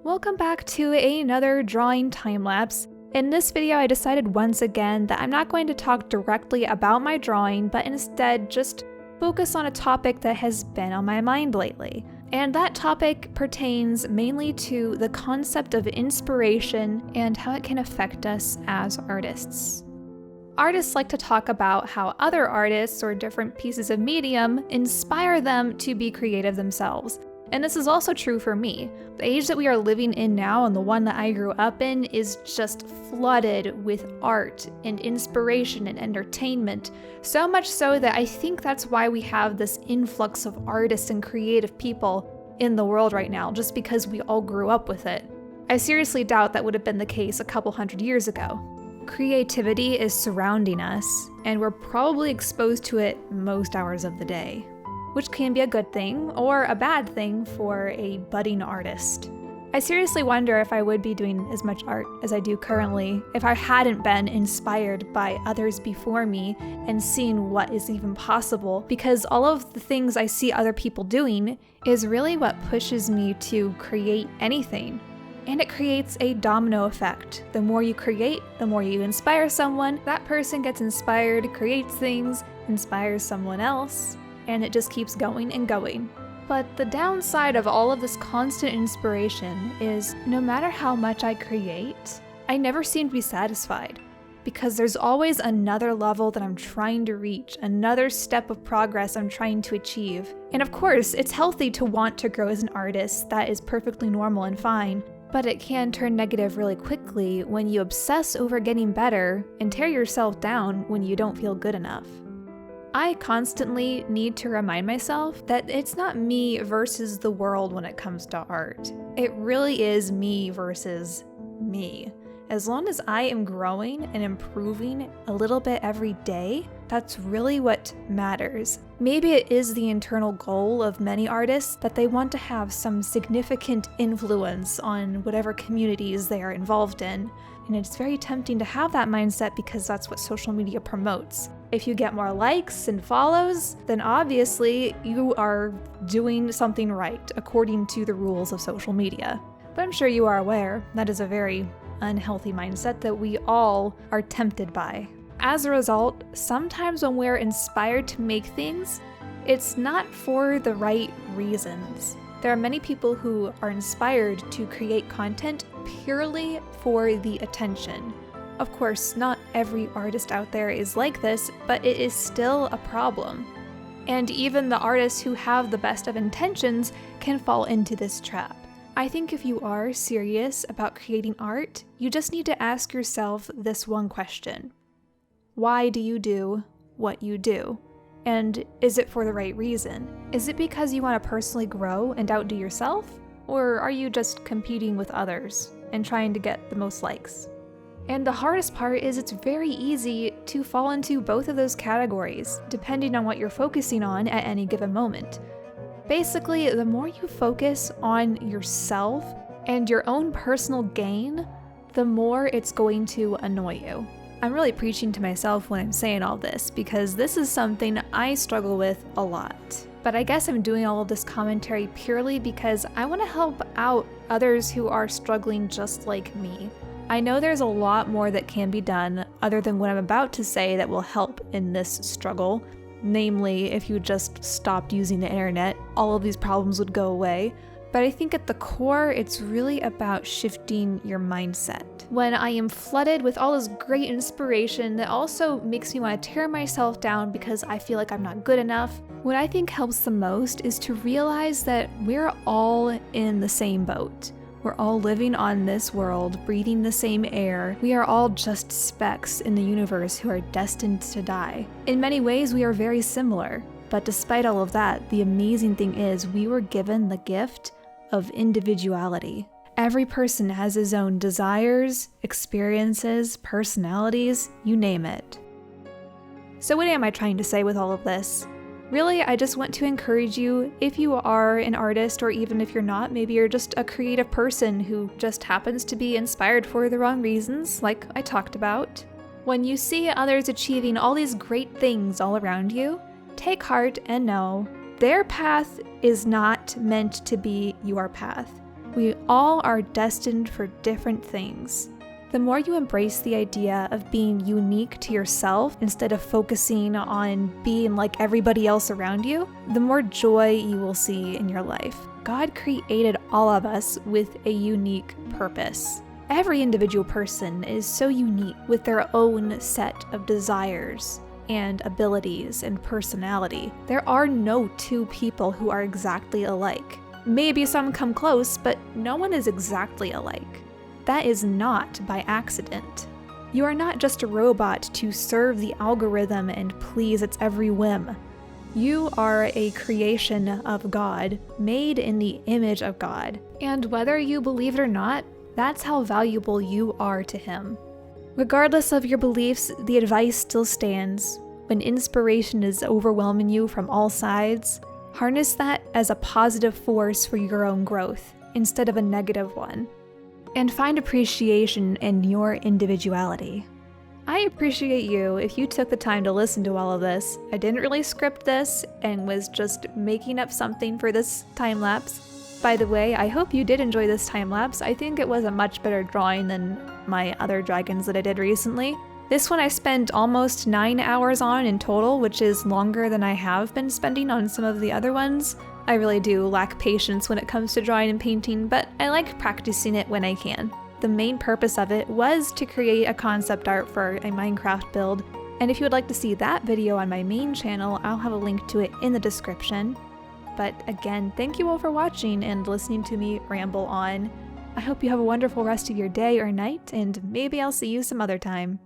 Welcome back to another drawing time-lapse. In this video, I decided once again that I'm not going to talk directly about my drawing, but instead just focus on a topic that has been on my mind lately. And that topic pertains mainly to the concept of inspiration and how it can affect us as artists. Artists like to talk about how other artists or different pieces of medium inspire them to be creative themselves. And this is also true for me. The age that we are living in now and the one that I grew up in is just flooded with art and inspiration and entertainment. So much so that I think that's why we have this influx of artists and creative people in the world right now, just because we all grew up with it. I seriously doubt that would have been the case a couple hundred years ago. Creativity is surrounding us, and we're probably exposed to it most hours of the day, which can be a good thing or a bad thing for a budding artist. I seriously wonder if I would be doing as much art as I do currently if I hadn't been inspired by others before me and seen what is even possible, because all of the things I see other people doing is really what pushes me to create anything. And it creates a domino effect. The more you create, the more you inspire someone, that person gets inspired, creates things, inspires someone else, and it just keeps going and going. But the downside of all of this constant inspiration is no matter how much I create, I never seem to be satisfied, because there's always another level that I'm trying to reach, another step of progress I'm trying to achieve. And of course, it's healthy to want to grow as an artist. That is perfectly normal and fine, but it can turn negative really quickly when you obsess over getting better and tear yourself down when you don't feel good enough. I constantly need to remind myself that it's not me versus the world when it comes to art. It really is me versus me. As long as I am growing and improving a little bit every day, that's really what matters. Maybe it is the internal goal of many artists that they want to have some significant influence on whatever communities they are involved in. And it's very tempting to have that mindset because that's what social media promotes. If you get more likes and follows, then obviously you are doing something right according to the rules of social media. But I'm sure you are aware that is a very unhealthy mindset that we all are tempted by. As a result, sometimes when we're inspired to make things, it's not for the right reasons. There are many people who are inspired to create content purely for the attention. Of course, not every artist out there is like this, but it is still a problem. And even the artists who have the best of intentions can fall into this trap. I think if you are serious about creating art, you just need to ask yourself this one question. Why do you do what you do? And is it for the right reason? Is it because you want to personally grow and outdo yourself? Or are you just competing with others and trying to get the most likes? And the hardest part is it's very easy to fall into both of those categories, depending on what you're focusing on at any given moment. Basically, the more you focus on yourself and your own personal gain, the more it's going to annoy you. I'm really preaching to myself when I'm saying all this, because this is something I struggle with a lot. But I guess I'm doing all of this commentary purely because I want to help out others who are struggling just like me. I know there's a lot more that can be done other than what I'm about to say that will help in this struggle. Namely, if you just stopped using the internet, all of these problems would go away. But I think at the core, it's really about shifting your mindset. When I am flooded with all this great inspiration that also makes me want to tear myself down because I feel like I'm not good enough, what I think helps the most is to realize that we're all in the same boat. We're all living on this world, breathing the same air. We are all just specks in the universe who are destined to die. In many ways, we are very similar. But despite all of that, the amazing thing is we were given the gift of individuality. Every person has his own desires, experiences, personalities, you name it. So what am I trying to say with all of this? Really, I just want to encourage you, if you are an artist, or even if you're not, maybe you're just a creative person who just happens to be inspired for the wrong reasons, like I talked about. When you see others achieving all these great things all around you, take heart and know their path is not meant to be your path. We all are destined for different things. The more you embrace the idea of being unique to yourself instead of focusing on being like everybody else around you, the more joy you will see in your life. God created all of us with a unique purpose. Every individual person is so unique with their own set of desires and abilities and personality. There are no two people who are exactly alike. Maybe some come close, but no one is exactly alike. That is not by accident. You are not just a robot to serve the algorithm and please its every whim. You are a creation of God, made in the image of God. And whether you believe it or not, that's how valuable you are to Him. Regardless of your beliefs, the advice still stands. When inspiration is overwhelming you from all sides, harness that as a positive force for your own growth, instead of a negative one. And find appreciation in your individuality. I appreciate you if you took the time to listen to all of this. I didn't really script this and was just making up something for this time lapse. By the way, I hope you did enjoy this time lapse. I think it was a much better drawing than my other dragons that I did recently. This one I spent almost 9 hours on in total, which is longer than I have been spending on some of the other ones. I really do lack patience when it comes to drawing and painting, but I like practicing it when I can. The main purpose of it was to create a concept art for a Minecraft build, and if you would like to see that video on my main channel, I'll have a link to it in the description. But again, thank you all for watching and listening to me ramble on. I hope you have a wonderful rest of your day or night, and maybe I'll see you some other time.